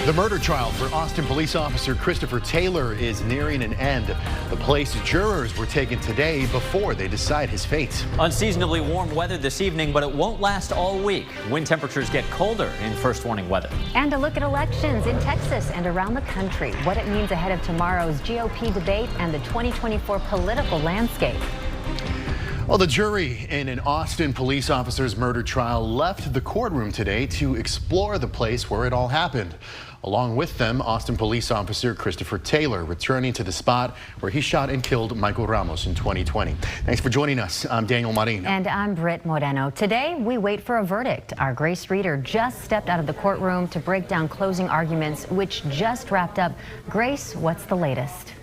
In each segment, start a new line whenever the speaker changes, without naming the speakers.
The murder trial for Austin police officer Christopher Taylor is nearing an end. The place's jurors were taken today before they decide his fate.
Unseasonably warm weather this evening, but it won't last all week. Wind temperatures get colder in first warning weather.
And a look at elections in Texas and around the country, what it means ahead of tomorrow's GOP debate and the 2024 political landscape.
Well, the jury in an Austin police officer's murder trial left the courtroom today to explore the place where it all happened. Along with them, Austin police officer Christopher Taylor, returning to the spot where he shot and killed Michael Ramos in 2020. Thanks for joining us. I'm Daniel Marin.
And I'm Britt Moreno. Today, we wait for a verdict. Our Grace Reader just stepped out of the courtroom to break down closing arguments, which just wrapped up. Grace, what's the latest?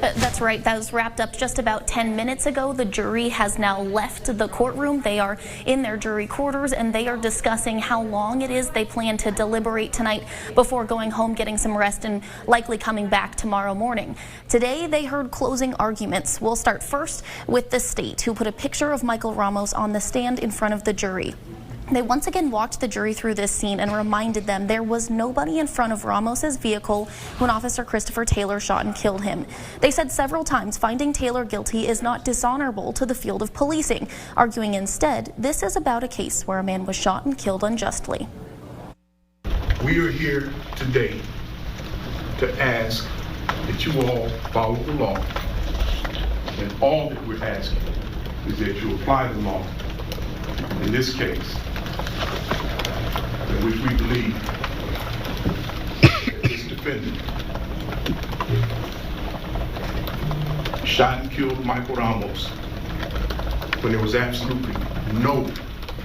That's right. That was wrapped up just about 10 minutes ago. The jury has now left the courtroom. They are in their jury quarters and they are discussing how long it is they plan to deliberate tonight before going home, getting some rest, and likely coming back tomorrow morning. Today they heard closing arguments. We'll start first with the state, who put a picture of Michael Ramos on the stand in front of the jury. They once again walked the jury through this scene and reminded them there was nobody in front of Ramos's vehicle when Officer Christopher Taylor shot and killed him. They said several times finding Taylor guilty is not dishonorable to the field of policing, arguing instead this is about a case where a man was shot and killed unjustly.
We are here today to ask that you all follow the law, and all that we're asking is that you apply the law in this case, in which we believe that this defendant shot and killed Michael Ramos when there was absolutely no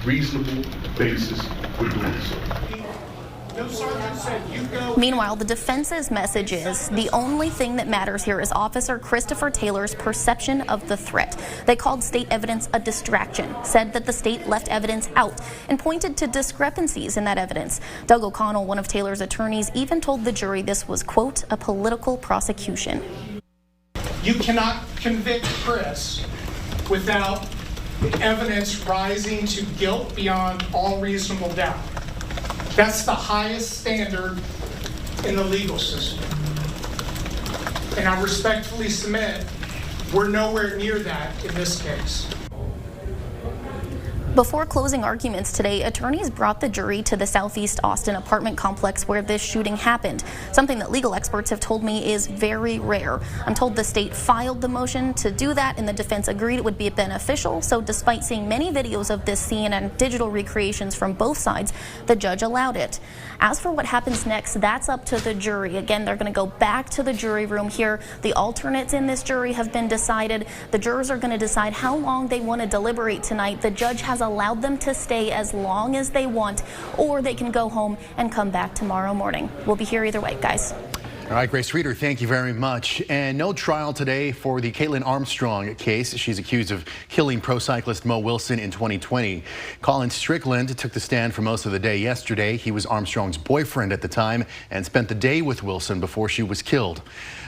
reasonable basis for doing so.
Meanwhile, the defense's message is the only thing that matters here is Officer Christopher Taylor's perception of the threat. They called state evidence a distraction, said that the state left evidence out, and pointed to discrepancies in that evidence. Doug O'Connell, one of Taylor's attorneys, even told the jury this was, quote, a political prosecution.
You cannot convict Chris without the evidence rising to guilt beyond all reasonable doubt. That's the highest standard in the legal system. And I respectfully submit, we're nowhere near that in this case.
Before closing arguments today, attorneys brought the jury to the Southeast Austin apartment complex where this shooting happened, something that legal experts have told me is very rare. I'm told the state filed the motion to do that and the defense agreed it would be beneficial, so despite seeing many videos of this scene and digital recreations from both sides, the judge allowed it. As for what happens next, that's up to the jury. Again, they're going to go back to the jury room here. The alternates in this jury have been decided. The jurors are going to decide how long they want to deliberate tonight. The judge has allowed them to stay as long as they want, or they can go home and come back tomorrow morning. We'll be here either way, guys.
All right, Grace Reader, thank you very much. And no trial today for the Caitlin Armstrong case. She's accused of killing pro cyclist Mo Wilson in 2020. Colin Strickland took the stand for most of the day yesterday. He was Armstrong's boyfriend at the time and spent the day with Wilson before she was killed.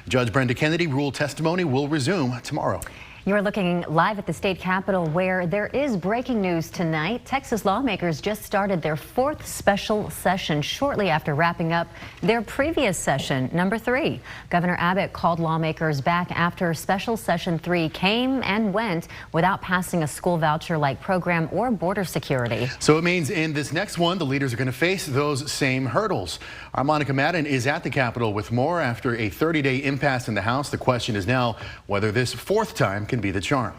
Judge Brenda Kennedy ruled testimony will resume tomorrow.
You're looking live at the state capitol, where there is breaking news tonight. Texas lawmakers just started their fourth special session shortly after wrapping up their previous session, number 3. Governor Abbott called lawmakers back after special session 3 came and went without passing a school voucher-like program or border security.
So it means in this next one, the leaders are going to face those same hurdles. Our Monica Madden is at the Capitol with more. After a 30-day impasse in the House, the question is now whether this fourth time can be the charm.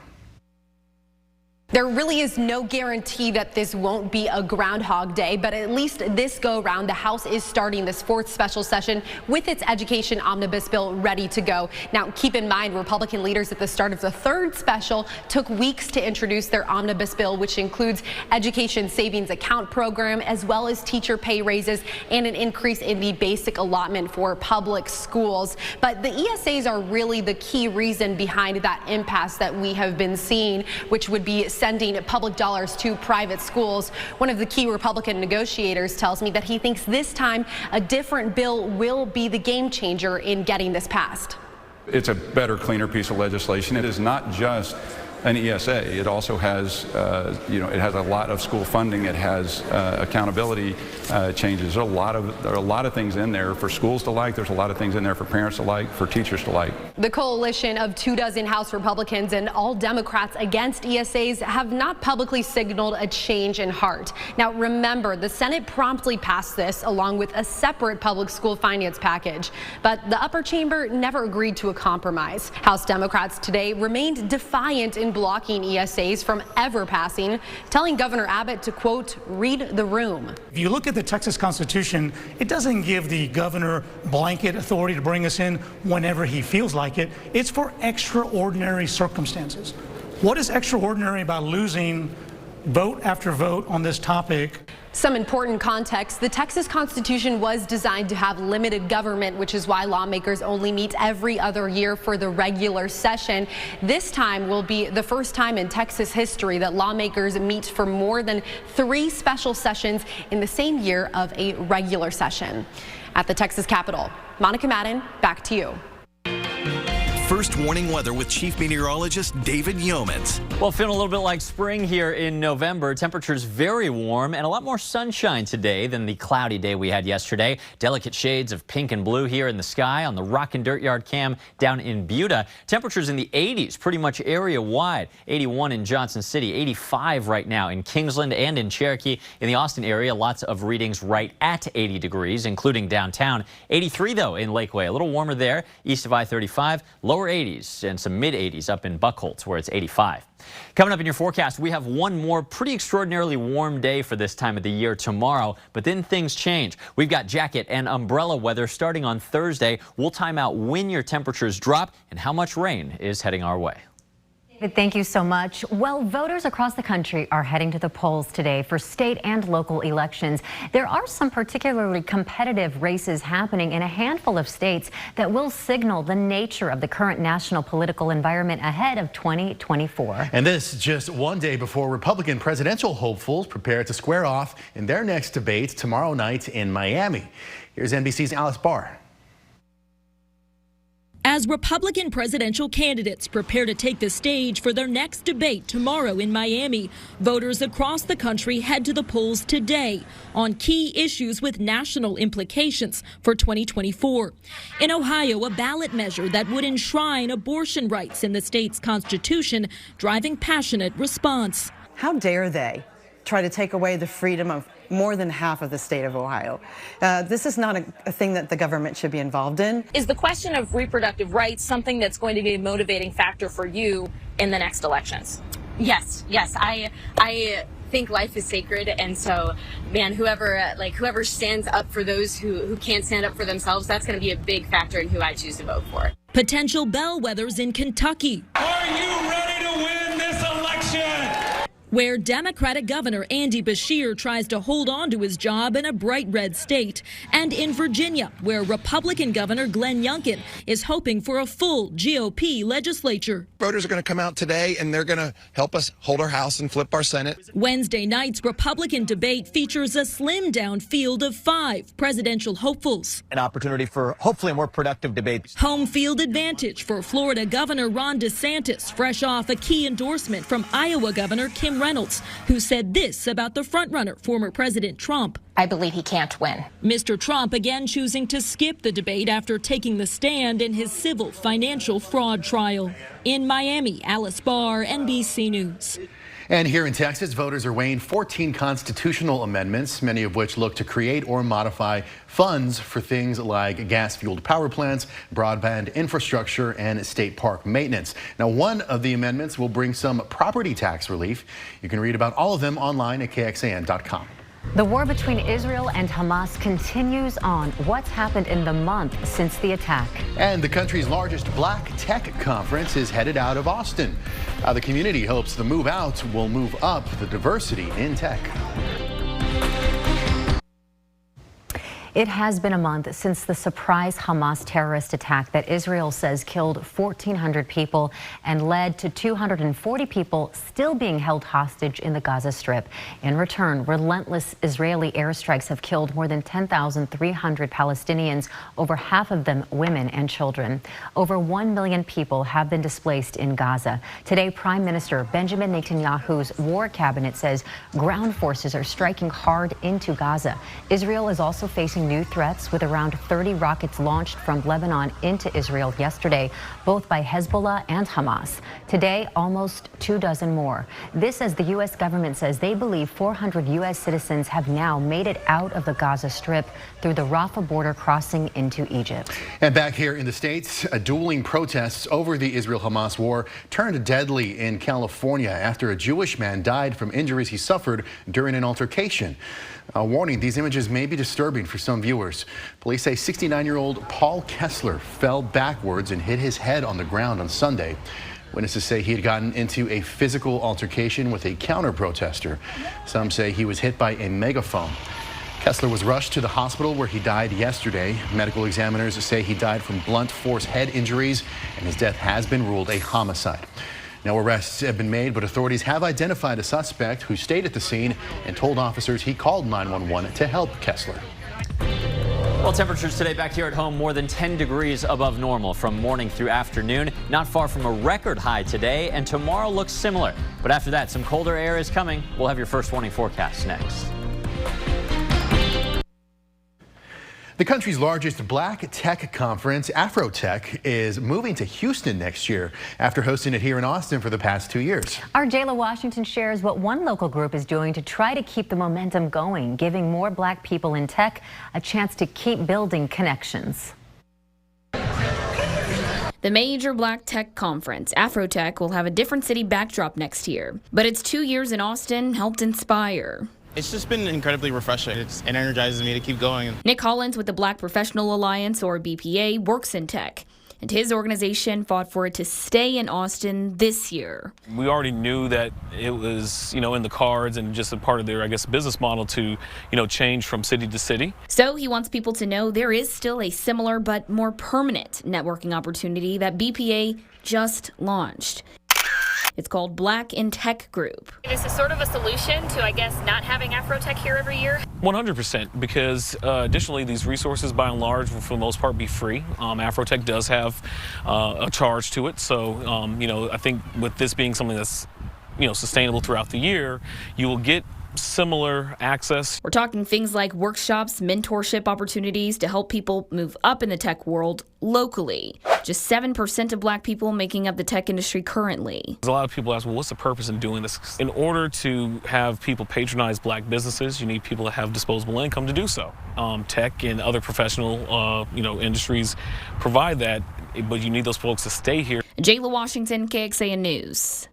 There really is no guarantee that this won't be a Groundhog Day, but at least this go-round, the House is starting this fourth special session with its education omnibus bill ready to go. Now, keep in mind, Republican leaders at the start of the third special took weeks to introduce their omnibus bill, which includes education savings account program, as well as teacher pay raises and an increase in the basic allotment for public schools. But the ESAs are really the key reason behind that impasse that we have been seeing, which would be sending public dollars to private schools. One of the key Republican negotiators tells me that he thinks this time a different bill will be the game changer in getting this passed.
It's a better, cleaner piece of legislation. It is not just an ESA. It also has, it has a lot of school funding. It has accountability changes. There are a lot of things in there for schools to like. There's a lot of things in there for parents to like, for teachers to like.
The coalition of 24 House Republicans and all Democrats against ESAs have not publicly signaled a change in heart. Now, remember, the Senate promptly passed this along with a separate public school finance package, but the upper chamber never agreed to a compromise. House Democrats today remained defiant in blocking ESAs from ever passing, telling Governor Abbott to, quote, read the room.
If you look at the Texas Constitution, it doesn't give the governor blanket authority to bring us in whenever he feels like it. It's for extraordinary circumstances. What is extraordinary about losing vote after vote on this topic?
Some important context: the Texas Constitution was designed to have limited government, which is why lawmakers only meet every other year for the regular session. This time will be the first time in Texas history that lawmakers meet for more than 3 special sessions in the same year of a regular session. At the Texas Capitol, Monica Madden, back to you.
First warning weather with Chief Meteorologist David Yeomans.
Well, feeling a little bit like spring here in November. Temperatures very warm and a lot more sunshine today than the cloudy day we had yesterday. Delicate shades of pink and blue here in the sky on the Rock and Dirt Yard cam down in Buda. Temperatures in the 80s pretty much area wide. 81 in Johnson City, 85 right now in Kingsland and in Cherokee. In the Austin area, lots of readings right at 80 degrees, including downtown. 83 though in Lakeway, a little warmer there east of I-35. Lower 80s and some mid 80s up in Buckholz where it's 85. Coming up in your forecast, we have one more pretty extraordinarily warm day for this time of the year tomorrow, but then things change. We've got jacket and umbrella weather starting on Thursday. We'll time out when your temperatures drop and how much rain is heading our way.
Thank you so much. Well, voters across the country are heading to the polls today for state and local elections. There are some particularly competitive races happening in a handful of states that will signal the nature of the current national political environment ahead of 2024.
And this just one day before Republican presidential hopefuls prepare to square off in their next debate tomorrow night in Miami. Here's NBC's Alice Barr.
As Republican presidential candidates prepare to take the stage for their next debate tomorrow in Miami, voters across the country head to the polls today on key issues with national implications for 2024. In Ohio, a ballot measure that would enshrine abortion rights in the state's constitution, driving passionate response.
How dare they try to take away the freedom of more than half of the state of Ohio? This is not a thing that the government should be involved in.
Is the question of reproductive rights something that's going to be a motivating factor for you in the next elections?
Yes. I think life is sacred, and so, man, whoever stands up for those who can't stand up for themselves, that's going to be a big factor in who I choose to vote for.
Potential bellwethers in Kentucky.
Are you ready to win this election?
Where Democratic Governor Andy Beshear tries to hold on to his job in a bright red state, and in Virginia, where Republican Governor Glenn Youngkin is hoping for a full GOP legislature.
Voters are going to come out today and they're going to help us hold our House and flip our Senate.
Wednesday night's Republican debate features a slimmed down field of 5 presidential hopefuls.
An opportunity for hopefully a more productive debate.
Home field advantage for Florida Governor Ron DeSantis, fresh off a key endorsement from Iowa Governor Kim Reynolds, who said this about the frontrunner, former President Trump.
I believe he can't win.
Mr. Trump again choosing to skip the debate after taking the stand in his civil financial fraud trial. In Miami, Alice Barr, NBC News.
And here in Texas, voters are weighing 14 constitutional amendments, many of which look to create or modify funds for things like gas-fueled power plants, broadband infrastructure, and state park maintenance. Now, one of the amendments will bring some property tax relief. You can read about all of them online at KXAN.com.
The war between Israel and Hamas continues on. What's happened in the month since the attack?
And the country's largest black tech conference is headed out of Austin. The community hopes the move out will move up the diversity in tech.
It has been a month since the surprise Hamas terrorist attack that Israel says killed 1,400 people and led to 240 people still being held hostage in the Gaza Strip. In return, relentless Israeli airstrikes have killed more than 10,300 Palestinians, over half of them women and children. Over 1 million people have been displaced in Gaza. Today, Prime Minister Benjamin Netanyahu's war cabinet says ground forces are striking hard into Gaza. Israel is also facing new threats, with around 30 rockets launched from Lebanon into Israel yesterday, both by Hezbollah and Hamas. Today, almost 24 more. This as the U.S. government says they believe 400 U.S. citizens have now made it out of the Gaza Strip through the Rafah border crossing into Egypt.
And back here in the States, dueling protests over the Israel-Hamas war turned deadly in California after a Jewish man died from injuries he suffered during an altercation. A warning, these images may be disturbing for some viewers. Police say 69-year-old Paul Kessler fell backwards and hit his head on the ground on Sunday. Witnesses say he had gotten into a physical altercation with a counter-protester. Some say he was hit by a megaphone. Kessler was rushed to the hospital where he died yesterday. Medical examiners say he died from blunt force head injuries, and his death has been ruled a homicide. No arrests have been made, but authorities have identified a suspect who stayed at the scene and told officers he called 911 to help Kessler.
Well, temperatures today back here at home more than 10 degrees above normal from morning through afternoon. Not far from a record high today, and tomorrow looks similar. But after that, some colder air is coming. We'll have your first warning forecast next.
The country's largest black tech conference, Afrotech, is moving to Houston next year after hosting it here in Austin for the past 2 years.
Our Jayla Washington shares what one local group is doing to try to keep the momentum going, giving more black people in tech a chance to keep building connections.
The major black tech conference, Afrotech, will have a different city backdrop next year. But its 2 years in Austin helped inspire.
It's just been incredibly refreshing. It energizes me to keep going.
Nick Hollins with the Black Professional Alliance, or BPA, works in tech, and his organization fought for it to stay in Austin this year.
We already knew that it was, in the cards and just a part of their, business model to, change from city to city.
So he wants people to know there is still a similar but more permanent networking opportunity that BPA just launched. It's called Black in Tech Group.
This is sort of a solution to, not having Afrotech here every year.
100%, because additionally, these resources, by and large, will for the most part be free. Afrotech does have a charge to it, so I think with this being something that's sustainable throughout the year, you will get similar access.
We're talking things like workshops, mentorship opportunities to help people move up in the tech world locally. Just 7% of black people making up the tech industry currently.
A lot of people ask, well, what's the purpose in doing this? In order to have people patronize black businesses, you need people to have disposable income to do so. Tech and other professional, industries provide that, but you need those folks to stay here.
Jayla Washington, KXAN News.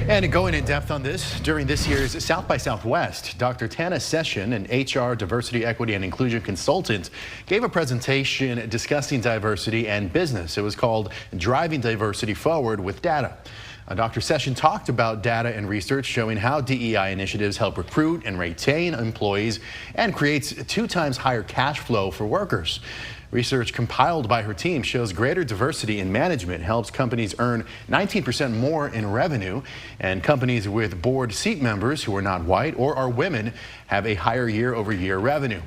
And going in depth on this, during this year's South by Southwest, Dr. Tana Session, an HR, diversity, equity, and inclusion consultant, gave a presentation discussing diversity and business. It was called Driving Diversity Forward with Data. Dr. Session talked about data and research showing how DEI initiatives help recruit and retain employees and creates 2 times higher cash flow for workers. Research compiled by her team shows greater diversity in management helps companies earn 19% more in revenue, and companies with board seat members who are not white or are women have a higher year-over-year revenue.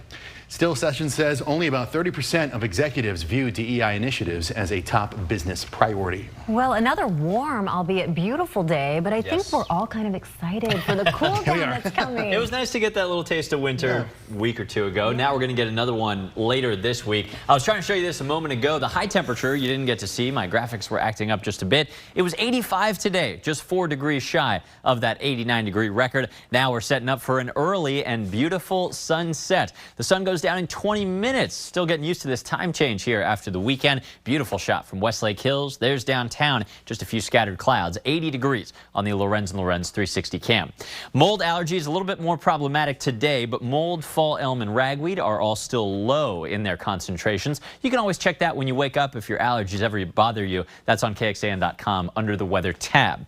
Still, Sessions says only about 30% of executives view DEI initiatives as a top business priority.
Well, another warm, albeit beautiful day, but I think we're all kind of excited for the cool down that's coming.
It was nice to get that little taste of winter a week or two ago. Now we're going to get another one later this week. I was trying to show you this a moment ago. The high temperature you didn't get to see. My graphics were acting up just a bit. It was 85 today, just 4 degrees shy of that 89-degree record. Now we're setting up for an early and beautiful sunset. The sun goes down in 20 minutes. Still getting used to this time change here after the weekend. Beautiful shot from Westlake Hills. There's downtown. Just a few scattered clouds. 80 degrees on the Lorenz & Lorenz 360 cam. Mold allergies a little bit more problematic today, but mold, fall, elm, and ragweed are all still low in their concentrations. You can always check that when you wake up if your allergies ever bother you. That's on KXAN.com under the weather tab.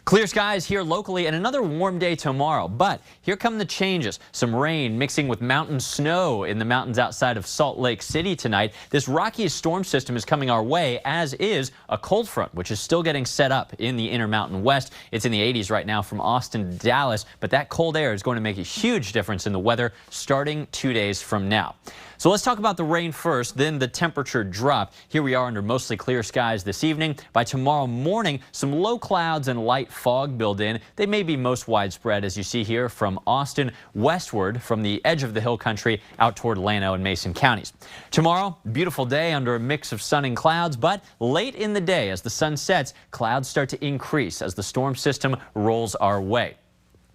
Clear skies here locally and another warm day tomorrow. But here come the changes. Some rain mixing with mountain snow in the mountains outside of Salt Lake City tonight. This rockiest storm system is coming our way, as is a cold front, which is still getting set up in the Intermountain West. It's in the 80s right now from Austin to Dallas, but that cold air is going to make a huge difference in the weather starting 2 days from now. So let's talk about the rain first, then the temperature drop. Here we are under mostly clear skies this evening. By tomorrow morning, some low clouds and light fog build in. They may be most widespread, as you see here, from Austin westward from the edge of the hill country out toward Llano and Mason counties. Tomorrow, beautiful day under a mix of sun and clouds, but late in the day as the sun sets, clouds start to increase as the storm system rolls our way.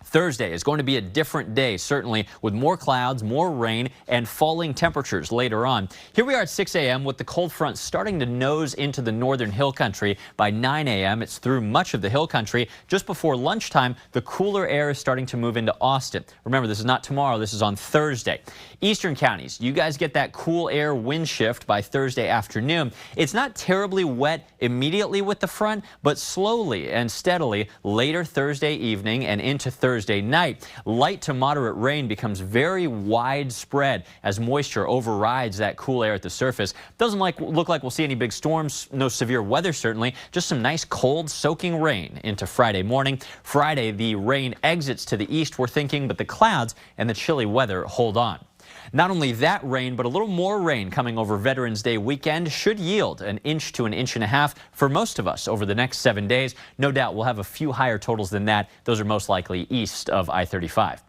Thursday is going to be a different day, certainly, with more clouds, more rain, and falling temperatures later on. Here we are at 6 a.m. with the cold front starting to nose into the northern hill country. By 9 a.m., it's through much of the hill country. Just before lunchtime, the cooler air is starting to move into Austin. Remember, this is not tomorrow. This is on Thursday. Eastern counties, you guys get that cool air wind shift by Thursday afternoon. It's not terribly wet immediately with the front, but slowly and steadily later Thursday evening and into Thursday night, light to moderate rain becomes very widespread as moisture overrides that cool air at the surface. Doesn't look like we'll see any big storms, no severe weather certainly, just some nice cold soaking rain into Friday morning. Friday, the rain exits to the east, we're thinking, but the clouds and the chilly weather hold on. Not only that rain, but a little more rain coming over Veterans Day weekend should yield an inch to an inch and a half for most of us over the next 7 days. No doubt we'll have a few higher totals than that. Those are most likely east of I-35.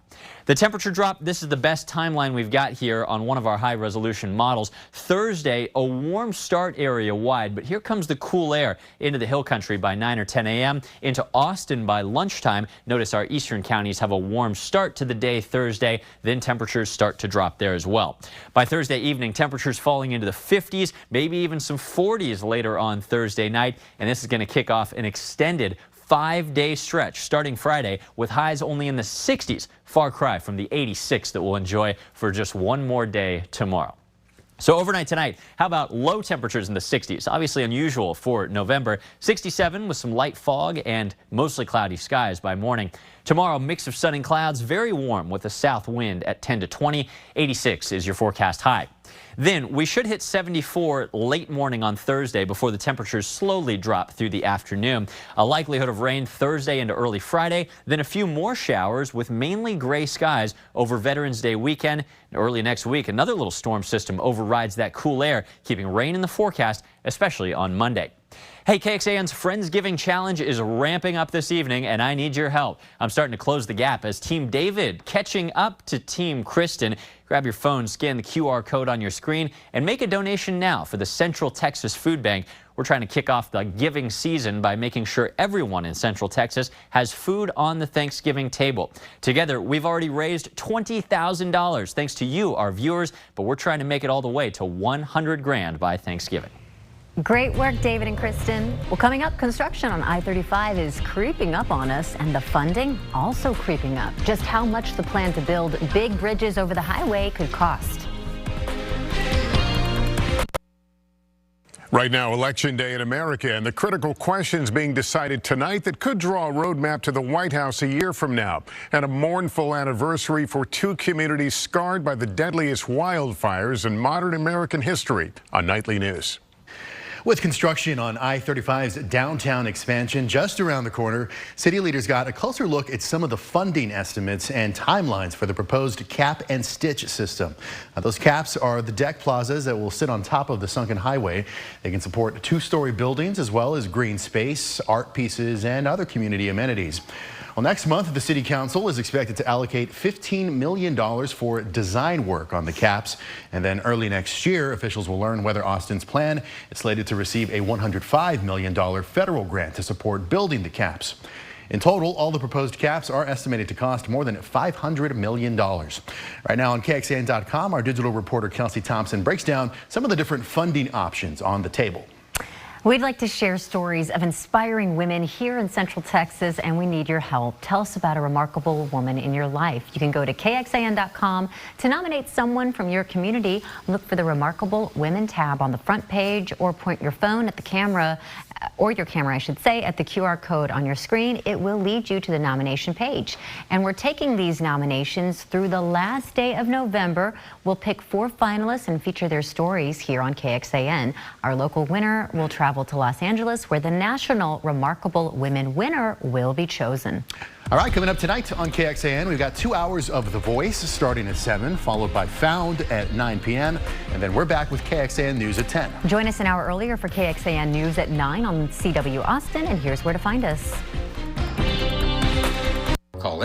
The temperature drop, this is the best timeline we've got here on one of our high-resolution models. Thursday, a warm start area-wide, but here comes the cool air into the hill country by 9 or 10 a.m. into Austin by lunchtime. Notice our eastern counties have a warm start to the day Thursday, then temperatures start to drop there as well. By Thursday evening, temperatures falling into the 50s, maybe even some 40s later on Thursday night, and this is going to kick off an extended 5-day stretch starting Friday with highs only in the 60s. Far cry from the 86 that we'll enjoy for just one more day tomorrow. So overnight tonight, how about low temperatures in the 60s? Obviously unusual for November. 67 with some light fog and mostly cloudy skies by morning. Tomorrow, mix of sun and clouds, very warm with a south wind at 10 to 20. 86 is your forecast high. Then we should hit 74 late morning on Thursday before the temperatures slowly drop through the afternoon. A likelihood of rain Thursday into early Friday, then a few more showers with mainly gray skies over Veterans Day weekend. And early next week, another little storm system overrides that cool air, keeping rain in the forecast, especially on Monday. Hey, KXAN's Friendsgiving Challenge is ramping up this evening, and I need your help. I'm starting to close the gap as Team David catching up to Team Kristen. Grab your phone, scan the QR code on your screen, and make a donation now for the Central Texas Food Bank. We're trying to kick off the giving season by making sure everyone in Central Texas has food on the Thanksgiving table. Together, we've already raised $20,000 thanks to you, our viewers, but we're trying to make it all the way to $100,000 by Thanksgiving.
Great work, David and Kristen. Well, coming up, construction on I-35 is creeping up on us, and the funding also creeping up. Just how much the plan to build big bridges over the highway could cost.
Right now, Election Day in America, and the critical questions being decided tonight that could draw a roadmap to the White House a year from now. And a mournful anniversary for two communities scarred by the deadliest wildfires in modern American history. On Nightly News.
With construction on I-35's downtown expansion just around the corner, city leaders got a closer look at some of the funding estimates and timelines for the proposed cap and stitch system. Those caps are the deck plazas that will sit on top of the sunken highway. They can support 2-story buildings as well as green space, art pieces, and other community amenities. Well, next month, the City Council is expected to allocate $15 million for design work on the caps. And then early next year, officials will learn whether Austin's plan is slated to receive a $105 million federal grant to support building the caps. In total, all the proposed caps are estimated to cost more than $500 million. Right now on KXAN.com, our digital reporter Kelsey Thompson breaks down some of the different funding options on the table.
We'd like to share stories of inspiring women here in Central Texas, and we need your help. Tell us about a remarkable woman in your life. You can go to KXAN.com to nominate someone from your community. Look for the Remarkable Women tab on the front page, or point your phone at the camera, or your camera, I should say, at the QR code on your screen. It will lead you to the nomination page. And we're taking these nominations through the last day of November. We'll pick 4 finalists and feature their stories here on KXAN. Our local winner will travel to Los Angeles, where the national Remarkable Women winner will be chosen.
All right, coming up tonight on KXAN, we've got 2 hours of The Voice starting at 7, followed by Found at 9 p.m. And then we're back with KXAN News at 10.
Join us an hour earlier for KXAN News at 9 on CW Austin, and here's where to find us.